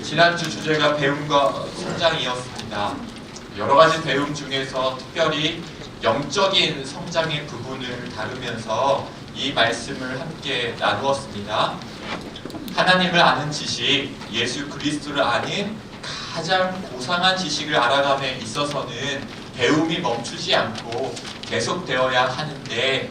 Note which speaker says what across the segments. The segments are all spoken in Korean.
Speaker 1: 지난주 주제가 배움과 성장이었습니다. 여러 가지 배움 중에서 특별히 영적인 성장의 부분을 다루면서 이 말씀을 함께 나누었습니다. 하나님을 아는 지식, 예수 그리스도를 아는 가장 고상한 지식을 알아감에 있어서는 배움이 멈추지 않고 계속되어야 하는데,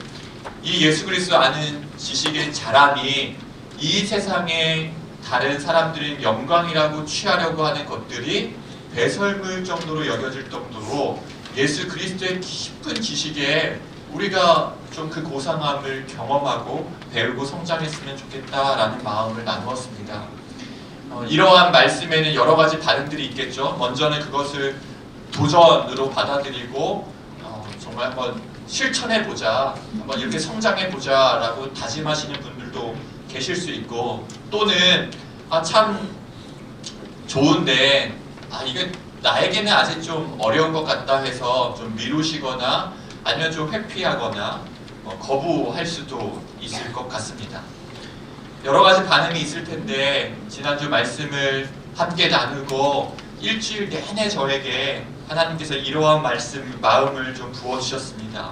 Speaker 1: 이 예수 그리스도 아는 지식의 자람이 이 세상의 다른 사람들의 영광이라고 취하려고 하는 것들이 배설물 정도로 여겨질 정도로 예수 그리스도의 깊은 지식에 우리가 좀 그 고상함을 경험하고 배우고 성장했으면 좋겠다라는 마음을 나누었습니다. 이러한 말씀에는 여러 가지 반응들이 있겠죠. 먼저는 그것을 도전으로 받아들이고 정말 한번 실천해보자, 한번 이렇게 성장해보자 라고 다짐하시는 분들도 계실 수 있고, 또는 참 좋은데 이게 나에게는 아직 좀 어려운 것 같다 해서 좀 미루시거나 아니면 좀 회피하거나 거부할 수도 있을 것 같습니다. 여러 가지 반응이 있을 텐데, 지난주 말씀을 함께 나누고 일주일 내내 저에게 하나님께서 이러한 마음을 좀 부어주셨습니다.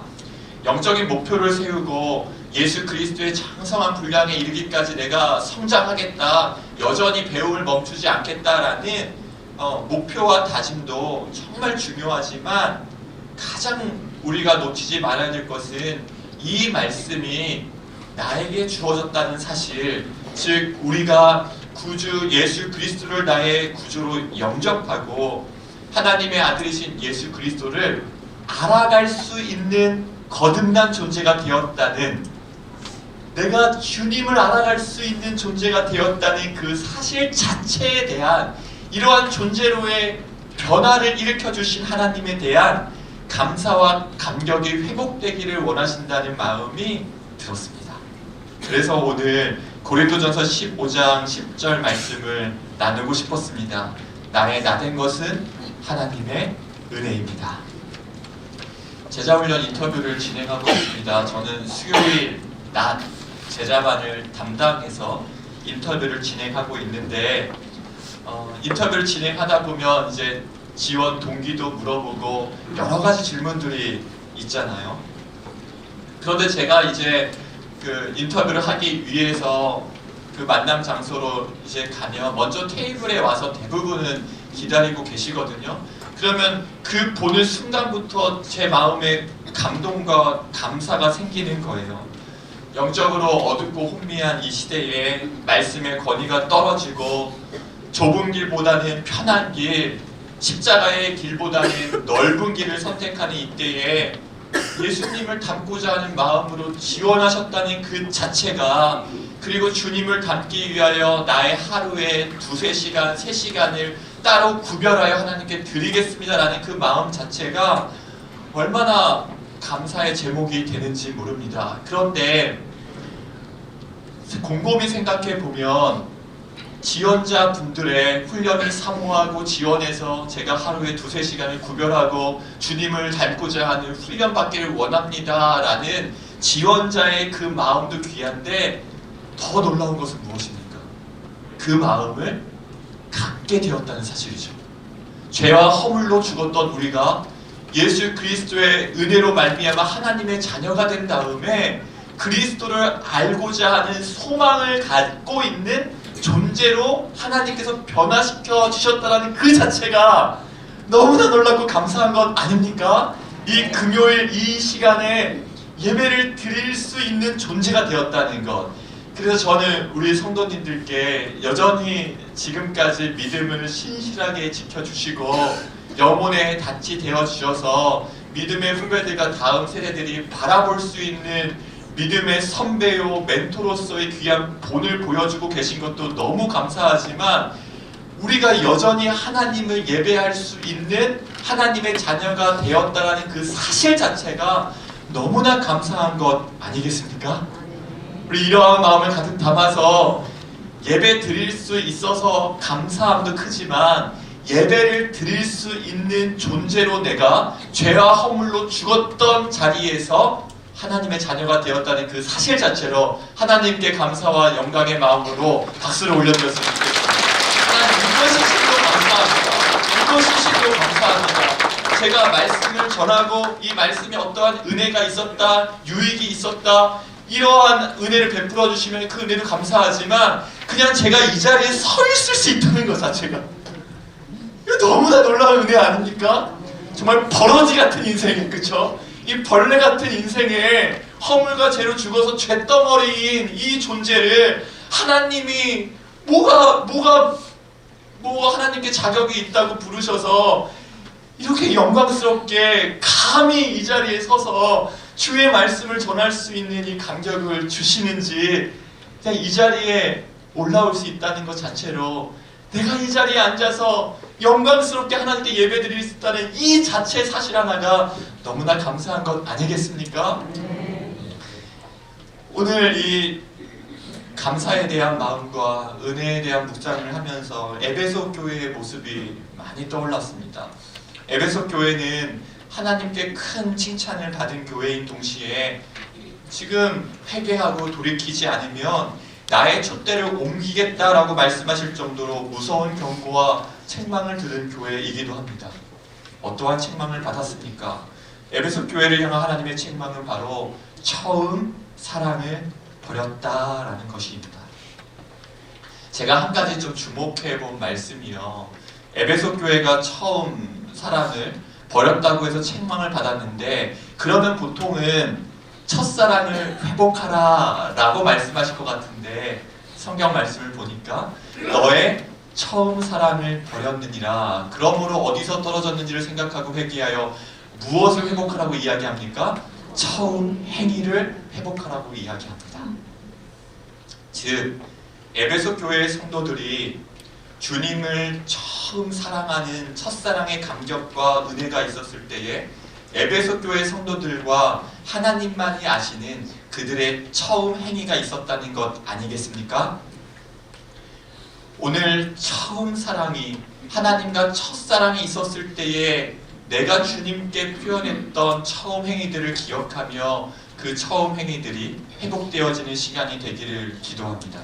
Speaker 1: 영적인 목표를 세우고 예수 그리스도의 장성한 분량에 이르기까지 내가 성장하겠다, 여전히 배움을 멈추지 않겠다라는 목표와 다짐도 정말 중요하지만, 가장 우리가 놓치지 말아야 될 것은 이 말씀이 나에게 주어졌다는 사실, 즉 우리가 구주 예수 그리스도를 나의 구주로 영접하고 하나님의 아들이신 예수 그리스도를 알아갈 수 있는 거듭난 존재가 되었다는, 내가 주님을 알아갈 수 있는 존재가 되었다는 그 사실 자체에 대한, 이러한 존재로의 변화를 일으켜주신 하나님에 대한 감사와 감격이 회복되기를 원하신다는 마음이 들었습니다. 그래서 오늘 고린도전서 15장 10절 말씀을 나누고 싶었습니다. 나의 나된 것은 하나님의 은혜입니다. 제자훈련 인터뷰를 진행하고 있습니다. 저는 수요일 낮 제자반을 담당해서 인터뷰를 진행하고 있는데, 인터뷰를 진행하다 보면 이제 지원 동기도 물어보고 여러 가지 질문들이 있잖아요. 그런데 제가 이제 그 인터뷰를 하기 위해서 그 만남 장소로 이제 가면 먼저 테이블에 와서 대부분은 기다리고 계시거든요. 그러면 그 보는 순간부터 제 마음에 감동과 감사가 생기는 거예요. 영적으로 어둡고 혼미한 이 시대에 말씀의 권위가 떨어지고 좁은 길보다는 편한 길, 십자가의 길보다는 넓은 길을 선택하는 이때에 예수님을 닮고자 하는 마음으로 지원하셨다는 그 자체가, 그리고 주님을 닮기 위하여 나의 하루에 2-3시간, 3시간을 따로 구별하여 하나님께 드리겠습니다라는 그 마음 자체가 얼마나 감사의 제목이 되는지 모릅니다. 그런데 곰곰이 생각해 보면 지원자 분들의 훈련을 사모하고 지원해서 제가 하루에 2-3시간을 구별하고 주님을 닮고자 하는 훈련 받기를 원합니다 라는 지원자의 그 마음도 귀한데, 더 놀라운 것은 무엇입니까? 그 마음을 갖게 되었다는 사실이죠. 죄와 허물로 죽었던 우리가 예수 그리스도의 은혜로 말미암아 하나님의 자녀가 된 다음에 그리스도를 알고자 하는 소망을 갖고 있는 존재로 하나님께서 변화시켜 주셨다는 그 자체가 너무나 놀랍고 감사한 것 아닙니까? 이 금요일 이 시간에 예배를 드릴 수 있는 존재가 되었다는 것. 그래서 저는 우리 성도님들께 여전히 지금까지 믿음을 신실하게 지켜주시고 영혼의 닻이 되어주셔서 믿음의 후배들과 다음 세대들이 바라볼 수 있는 믿음의 선배요 멘토로서의 귀한 본을 보여주고 계신 것도 너무 감사하지만, 우리가 여전히 하나님을 예배할 수 있는 하나님의 자녀가 되었다는 그 사실 자체가 너무나 감사한 것 아니겠습니까? 우리 이러한 마음을 가득 담아서 예배 드릴 수 있어서 감사함도 크지만, 예배를 드릴 수 있는 존재로 내가 죄와 허물로 죽었던 자리에서 하나님의 자녀가 되었다는 그 사실 자체로 하나님께 감사와 영광의 마음으로 박수를 올려드렸으면 좋겠습니다. 하나님 이것이 진로 감사합니다. 이것이 진로 감사합니다. 제가 말씀을 전하고 이 말씀에 어떠한 은혜가 있었다, 유익이 있었다, 이러한 은혜를 베풀어 주시면 그 은혜도 감사하지만 그냥 제가 이 자리에 서 있을 수 있다는 것 자체가 이거 너무나 놀라운 은혜 아닙니까? 정말 버러지 같은 인생에, 그쵸? 이 벌레 같은 인생에 허물과 죄로 죽어서 죄덩어리인 이 존재를 하나님이 뭐가 하나님께 자격이 있다고 부르셔서 이렇게 영광스럽게 감히 이 자리에 서서 주의 말씀을 전할 수 있는 이 간격을 주시는지, 그냥 이 자리에 올라올 수 있다는 것 자체로 내가 이 자리에 앉아서 영광스럽게 하나님께 예배드릴 수 있다는 이 자체 사실 하나가 너무나 감사한 것 아니겠습니까? 오늘 이 감사에 대한 마음과 은혜에 대한 묵상을 하면서 에베소 교회의 모습이 많이 떠올랐습니다. 에베소 교회는 하나님께 큰 칭찬을 받은 교회인 동시에 지금 회개하고 돌이키지 않으면 나의 촛대를 옮기겠다라고 말씀하실 정도로 무서운 경고와 책망을 들은 교회이기도 합니다. 어떠한 책망을 받았습니까? 에베소 교회를 향한 하나님의 책망은 바로 처음 사랑을 버렸다라는 것입니다. 제가 한 가지 좀 주목해 본 말씀이요. 에베소 교회가 처음 사랑을 버렸다고 해서 책망을 받았는데, 그러면 보통은 첫사랑을 회복하라 라고 말씀하실 것 같은데, 성경 말씀을 보니까 너의 처음 사랑을 버렸느니라. 그러므로 어디서 떨어졌는지를 생각하고 회개하여 무엇을 회복하라고 이야기합니까? 처음 행위를 회복하라고 이야기합니다. 즉 에베소 교회의 성도들이 주님을 처음 사랑하는 첫사랑의 감격과 은혜가 있었을 때에 에베소 교회 성도들과 하나님만이 아시는 그들의 처음 행위가 있었다는 것 아니겠습니까? 오늘 처음 사랑이 하나님과 첫사랑이 있었을 때에 내가 주님께 표현했던 처음 행위들을 기억하며 그 처음 행위들이 회복되어지는 시간이 되기를 기도합니다.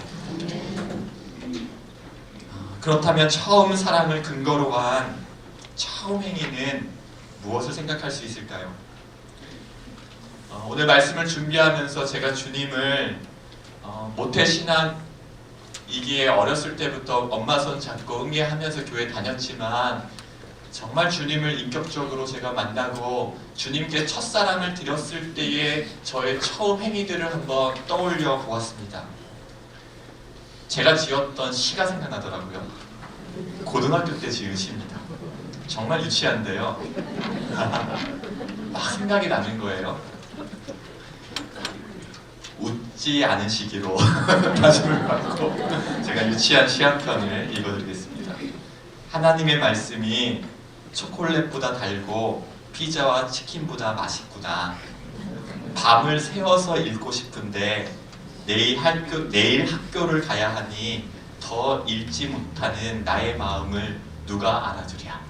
Speaker 1: 그렇다면 처음 사랑을 근거로 한 처음 행위는 무엇을 생각할 수 있을까요? 오늘 말씀을 준비하면서 제가 주님을 모태신앙이기에 어렸을 때부터 엄마 손 잡고 응애하면서 교회 다녔지만 정말 주님을 인격적으로 제가 만나고 주님께 첫사랑을 드렸을 때의 저의 처음 행위들을 한번 떠올려 보았습니다. 제가 지었던 시가 생각나더라고요. 고등학교 때 지은 시입니다. 정말 유치한데요. 막 생각이 나는 거예요. 웃지 않은 시기로 다짐을 받고 제가 유치한 시 한 편을 읽어드리겠습니다. 하나님의 말씀이 초콜릿보다 달고 피자와 치킨보다 맛있구나. 밤을 새워서 읽고 싶은데 내일 학교를 가야 하니 더 읽지 못하는 나의 마음을 누가 알아주랴.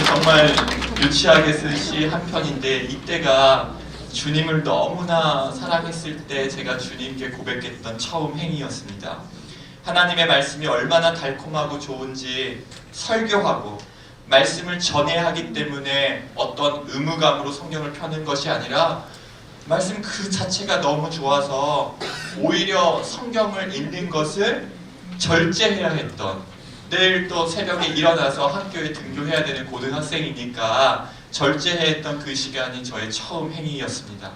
Speaker 1: 정말 유치하게 쓴 시 한 편인데, 이때가 주님을 너무나 사랑했을 때 제가 주님께 고백했던 처음 행위였습니다. 하나님의 말씀이 얼마나 달콤하고 좋은지 설교하고 말씀을 전해야 하기 때문에 어떤 의무감으로 성경을 펴는 것이 아니라 말씀 그 자체가 너무 좋아서 오히려 성경을 읽는 것을 절제해야 했던, 내일 또 새벽에 일어나서 학교에 등교해야 되는 고등학생이니까 절제해야 했던 그 시간이 저의 처음 행위였습니다.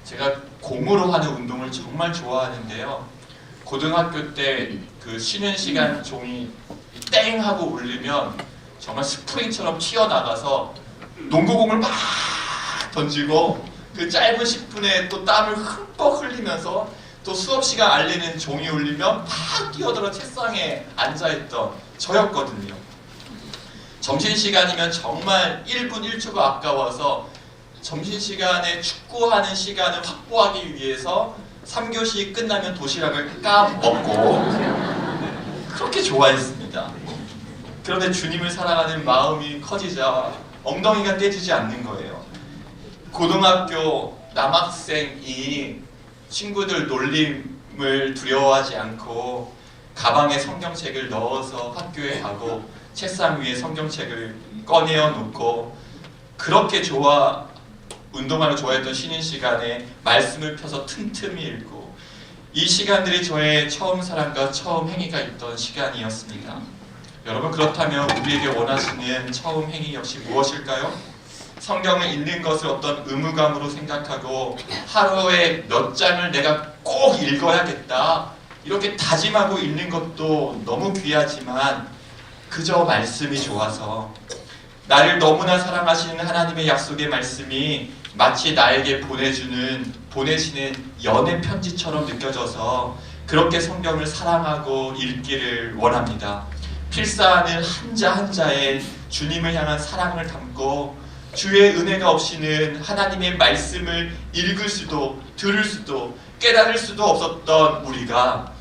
Speaker 1: 제가 공으로 하는 운동을 정말 좋아하는데요. 고등학교 때 그 쉬는 시간 종이 땡 하고 울리면 정말 스프링처럼 튀어나가서 농구공을 막 던지고 그 짧은 10분에 또 땀을 흠뻑 흘리면서 또 수업시간 알리는 종이 울리면 막 뛰어들어 책상에 앉아있던 저였거든요. 점심시간이면 정말 1분 1초가 아까워서 점심시간에 축구하는 시간을 확보하기 위해서 3교시 끝나면 도시락을 까먹고 그렇게 좋아했습니다. 그런데 주님을 사랑하는 마음이 커지자 엉덩이가 떼지지 않는 거예요. 고등학교 남학생이 친구들 놀림을 두려워하지 않고 가방에 성경책을 넣어서 학교에 가고 책상 위에 성경책을 꺼내어 놓고 그렇게 운동하는 좋아했던 쉬는 시간에 말씀을 펴서 틈틈이 읽고 이 시간들이 저의 처음 사랑과 처음 행위가 있던 시간이었습니다. 여러분, 그렇다면 우리에게 원하시는 처음 행위 역시 무엇일까요? 성경을 읽는 것을 어떤 의무감으로 생각하고 하루에 몇 장을 내가 꼭 읽어야겠다 이렇게 다짐하고 읽는 것도 너무 귀하지만 그저 말씀이 좋아서 나를 너무나 사랑하시는 하나님의 약속의 말씀이 마치 나에게 보내시는 연애 편지처럼 느껴져서 그렇게 성경을 사랑하고 읽기를 원합니다. 필사하는 한자 한자에 주님을 향한 사랑을 담고 주의 은혜가 없이는 하나님의 말씀을 읽을 수도 들을 수도 깨달을 수도 없었던 우리가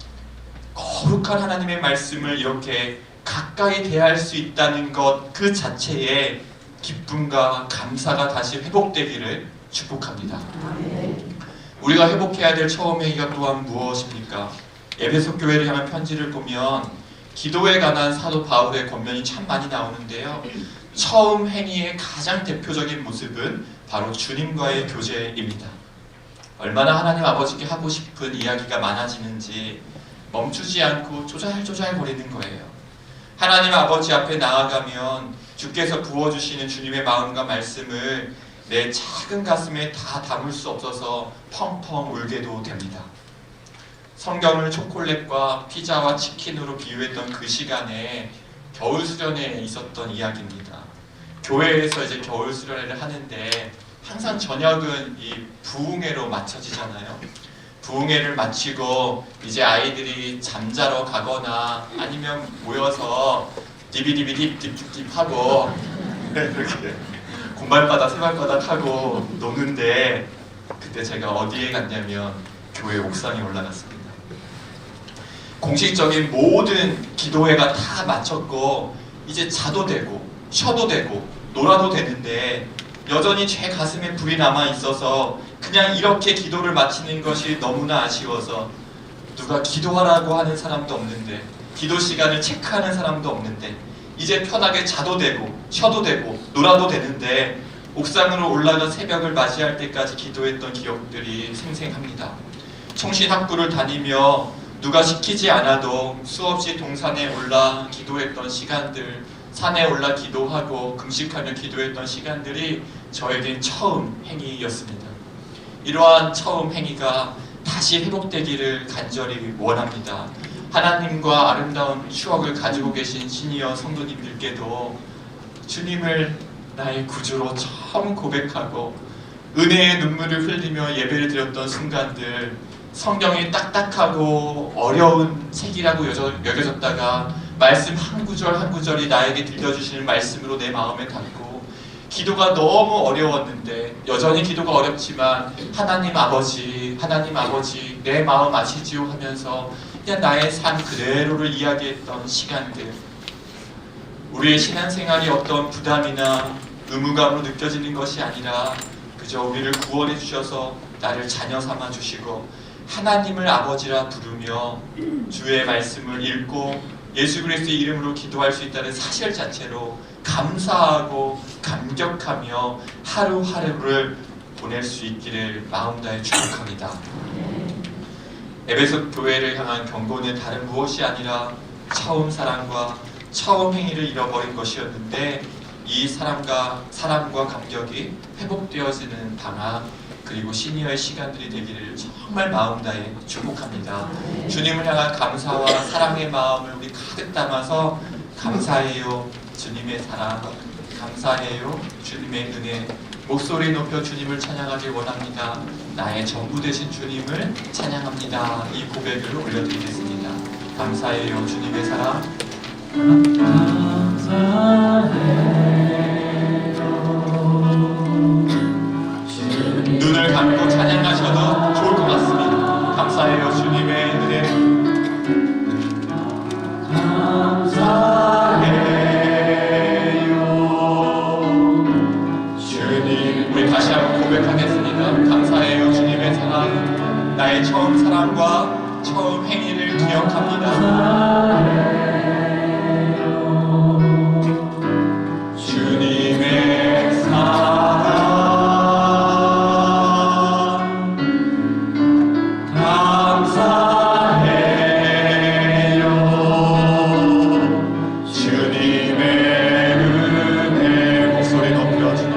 Speaker 1: 거룩한 하나님의 말씀을 이렇게 가까이 대할 수 있다는 것 그 자체에 기쁨과 감사가 다시 회복되기를 축복합니다. 우리가 회복해야 될 처음 행위가 또한 무엇입니까? 에베소 교회를 향한 편지를 보면 기도에 관한 사도 바울의 권면이 참 많이 나오는데요. 처음 행위의 가장 대표적인 모습은 바로 주님과의 교제입니다. 얼마나 하나님 아버지께 하고 싶은 이야기가 많아지는지 멈추지 않고 조잘조잘 거리는 거예요. 하나님 아버지 앞에 나아가면 주께서 부어주시는 주님의 마음과 말씀을 내 작은 가슴에 다 담을 수 없어서 펑펑 울게도 됩니다. 성경을 초콜릿과 피자와 치킨으로 비유했던 그 시간에 겨울 수련회에 있었던 이야기입니다. 교회에서 이제 겨울 수련회를 하는데 항상 저녁은 이 부흥회로 맞춰지잖아요. 부흥회를 마치고 이제 아이들이 잠자러 가거나 아니면 모여서 디비디비딥 하고 이렇게 공발바닥 세발바닥 하고 노는데 그때 제가 어디에 갔냐면 교회 옥상에 올라갔습니다. 공식적인 모든 기도회가 다 마쳤고 이제 자도 되고 쉬어도 되고 놀아도 되는데 여전히 제 가슴에 불이 남아 있어서 그냥 이렇게 기도를 마치는 것이 너무나 아쉬워서 누가 기도하라고 하는 사람도 없는데 기도 시간을 체크하는 사람도 없는데 이제 편하게 자도 되고 쉬어도 되고 놀아도 되는데 옥상으로 올라가 새벽을 맞이할 때까지 기도했던 기억들이 생생합니다. 청신학부를 다니며 누가 시키지 않아도 수없이 동산에 올라 기도했던 시간들, 산에 올라 기도하고 금식하며 기도했던 시간들이 저에겐 처음 행위였습니다. 이러한 처음 행위가 다시 회복되기를 간절히 원합니다. 하나님과 아름다운 추억을 가지고 계신 시니어 성도님들께도 주님을 나의 구주로 처음 고백하고 은혜의 눈물을 흘리며 예배를 드렸던 순간들, 성경이 딱딱하고 어려운 책이라고 여겨졌다가 말씀 한 구절 한 구절이 나에게 들려주시는 말씀으로 내 마음에 닿고 기도가 너무 어려웠는데 여전히 기도가 어렵지만 하나님 아버지 내 마음 아시지요 하면서 그냥 나의 삶 그대로를 이야기했던 시간들, 우리의 신앙생활이 어떤 부담이나 의무감으로 느껴지는 것이 아니라 그저 우리를 구원해 주셔서 나를 자녀 삼아 주시고 하나님을 아버지라 부르며 주의 말씀을 읽고 예수 그리스도의 이름으로 기도할 수 있다는 사실 자체로 감사하고 감격하며 하루하루를 보낼 수 있기를 마음 다해 축복합니다. 에베소 교회를 향한 경고는 다른 무엇이 아니라 처음 사랑과 처음 행위를 잃어버린 것이었는데 이 사랑과 감격이 회복되어지는 방학 그리고 시니어의 시간들이 되기를 정말 마음 다해 축복합니다. 주님을 향한 감사와 사랑의 마음을 우리 가득 담아서 감사해요 주님의 사랑, 감사해요 주님의 은혜, 목소리 높여 주님을 찬양하길 원합니다. 나의 전부 되신 주님을 찬양합니다. 이 고백을 올려드리겠습니다. 감사해요 주님의 사랑, 눈을 감고 찬양하셔도 좋을 것 같습니다. 감사해요 주님의 은혜, 감사해요 주님. 우리 다시 한번 고백하겠습니다. 감사해요 주님의 사랑, 나의 처음 사랑과 처음 행위를 기억합니다. 주님의 사랑 감사해요. 주님의 은혜. 목소리 높여 주님.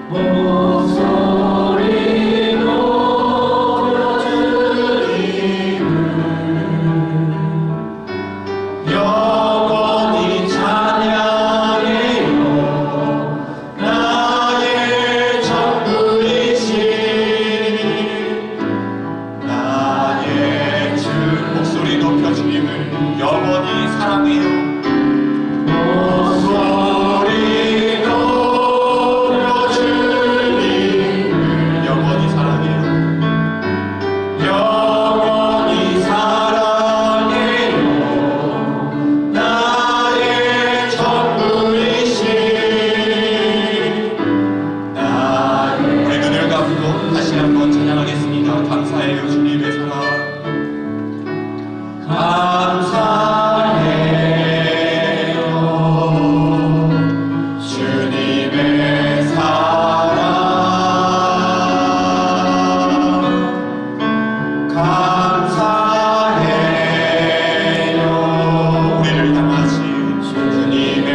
Speaker 1: 목소리 높여 주님. 영원히 찬양해요. 나의 전부이신 나의 주. 목소리 높여 주님을 영원히 사랑해요. 목소리 높여 주님을 영원히 사랑해요. 영원히 사랑해요. 나의 전부이신 나의. 우리 눈을 감고 다시 한번 찬양하겠습니다. 감사해요 주님의 사랑. 감사해요 주님의 사랑. 감사해요 우리를 향하신 주님의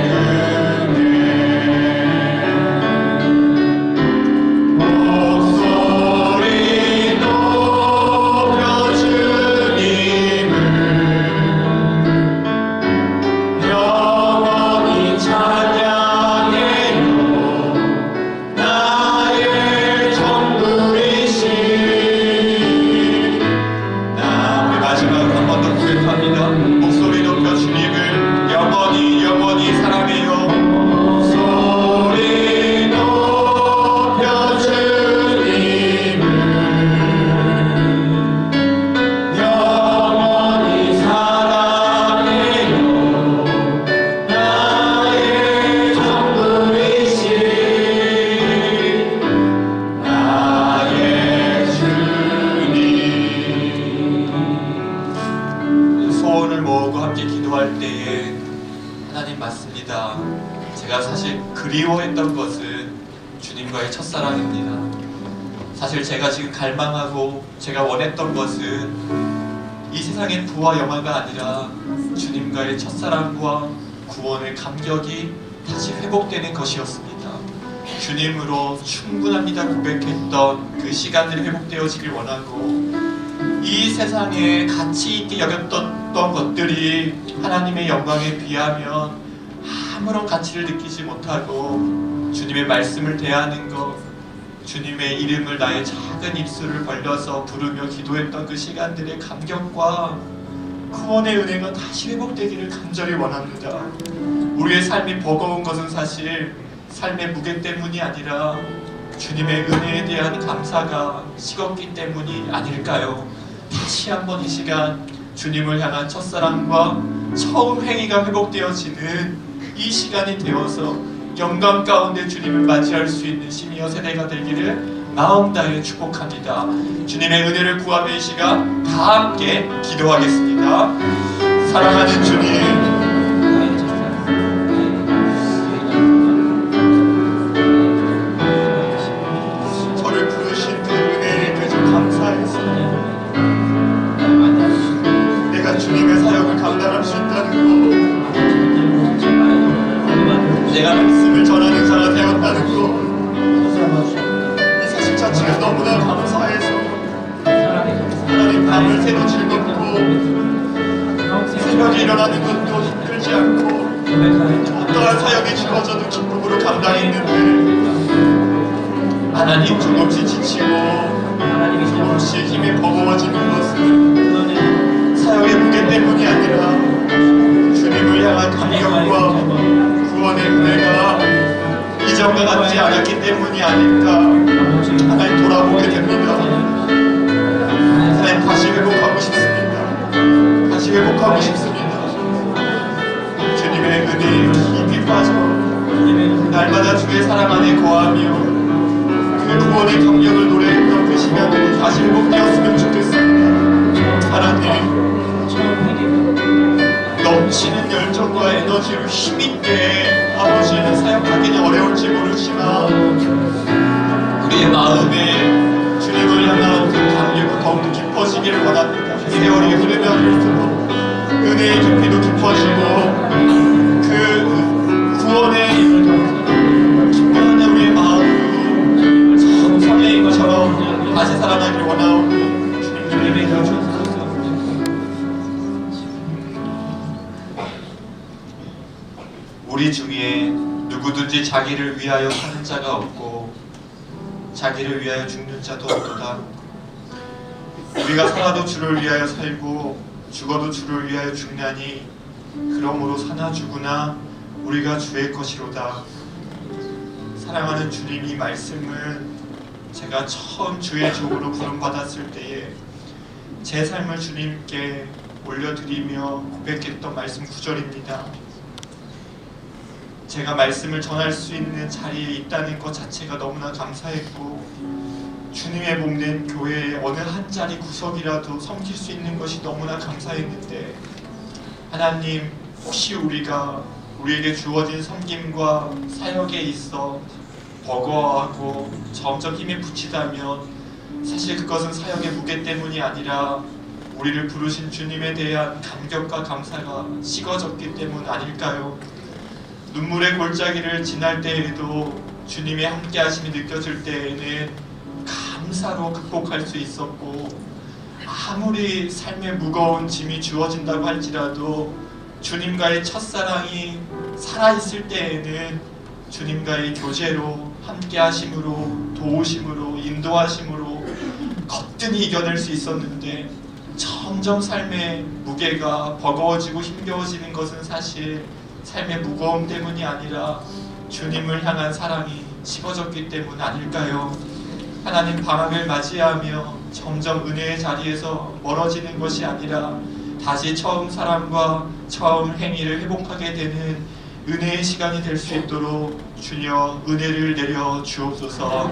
Speaker 1: 은혜. 목소리 높여 주님을 영원히 찬양해요. 나의 전부이신 나. 우리 마지막으로 한 번 더 고백합니다. 목소리 높여 주님을 영원히 사랑해요. 목소리 높여 주님을 영원히 사랑해요. 나의 전부이신 나의 주님. 소원을 모으고 함께 기도할 때에 하나님 맞습니다. 제가 사실 그리워했던 것은 주님과의 첫사랑입니다. 사실 제가 지금 갈망하고 제가 원했던 것은 이 세상의 부와 영화가 아니라 주님과의 첫사랑과 구원의 감격이 다시 회복되는 것이었습니다. 주님으로 충분합니다 고백했던 그 시간들이 회복되어지길 원하고, 이 세상에 가치 있게 여겼던 것들이 하나님의 영광에 비하면 아무런 가치를 느끼지 못하고 주님의 말씀을 대하는 것, 주님의 이름을 나의 작은 입술을 벌려서 부르며 기도했던 그 시간들의 감격과 구원의 은혜가 다시 회복되기를 간절히 원합니다. 우리의 삶이 버거운 것은 사실 삶의 무게 때문이 아니라 주님의 은혜에 대한 감사가 식었기 때문이 아닐까요? 다시 한번 이 시간 주님을 향한 첫사랑과 처음 행위가 회복되어지는 이 시간이 되어서 영광 가운데 주님을 맞이할 수 있는 시니어 세대가 되기를 마음 다해 축복합니다. 주님의 은혜를 구하며 이 시간 다 함께 기도하겠습니다. 사랑하는 주님, 저를 부르신 그 은혜에 그저 감사해서 내가 주님의 사역을 감당할 수 있다는 것, 내가 말씀을 전하는 자가 되었다는 것, 이 사실 자체가 너무나 감사해서 하나님 밤을 새도 즐겁고 새벽에 일어나는 것도 힘들지 않고 어떠한 사역이 주어져도 기쁨으로 감당했는데, 하나님 조금씩 지치고 조금씩 힘이 버거워지는 것은 사역의 무게 때문이 아니라 주님을 향한 감격과 구원의 은혜가 이전과 같지 않았기 때문이 아닐까 하나님 돌아보게 됩니다. 하나님 다시 회복하고 싶습니다. 다시 회복하고 싶습니다. 주님의 은혜에 깊이 빠져 날마다 주의 사랑 안에 거하며 그 그 구원의 감격을 노래했던 그 시간이 다시 회복되었으면 좋겠습니다. 하나님, 넘치는 열정과 에너지로 힘있게 아버지는 사역하기는 어려울지 모르지만 우리의 마음에 주님을 향한 그 감격이 더욱더 깊어지기를 원합니다. 세월이 흐르면 흐를수록 은혜의 깊이도 깊어지고 그 구원의 기뻐하는 우리의 마음도 성성의 것처럼 다시 살아나기를 원하오니 주님 은혜를 주옵소서. 우리 중에 누구든지 자기를 위하여 사는 자가 없고 자기를 위하여 죽는 자도 없도다. 우리가 살아도 주를 위하여 살고 죽어도 주를 위하여 죽나니 그러므로 사나 죽으나 우리가 주의 것이로다. 사랑하는 주님, 이 말씀은 제가 처음 주의 종으로 부름받았을 때에 제 삶을 주님께 올려드리며 고백했던 말씀 구절입니다. 제가 말씀을 전할 수 있는 자리에 있다는 것 자체가 너무나 감사했고 주님의 몸된 교회의 어느 한 자리 구석이라도 섬길 수 있는 것이 너무나 감사했는데 하나님, 혹시 우리가 우리에게 주어진 섬김과 사역에 있어 버거워하고 점점 힘에 부치다면 사실 그것은 사역의 무게 때문이 아니라 우리를 부르신 주님에 대한 감격과 감사가 식어졌기 때문 아닐까요? 눈물의 골짜기를 지날 때에도 주님의 함께 하심이 느껴질 때에는 감사로 극복할 수 있었고 아무리 삶에 무거운 짐이 주어진다고 할지라도 주님과의 첫사랑이 살아있을 때에는 주님과의 교제로 함께 하심으로 도우심으로 인도하심으로 거뜬히 이겨낼 수 있었는데 점점 삶의 무게가 버거워지고 힘겨워지는 것은 사실 삶의 무거움 때문이 아니라 주님을 향한 사랑이 식어졌기 때문 아닐까요? 하나님, 방학을 맞이하며 점점 은혜의 자리에서 멀어지는 것이 아니라 다시 처음 사랑과 처음 행위를 회복하게 되는 은혜의 시간이 될 수 있도록 주여 은혜를 내려 주옵소서.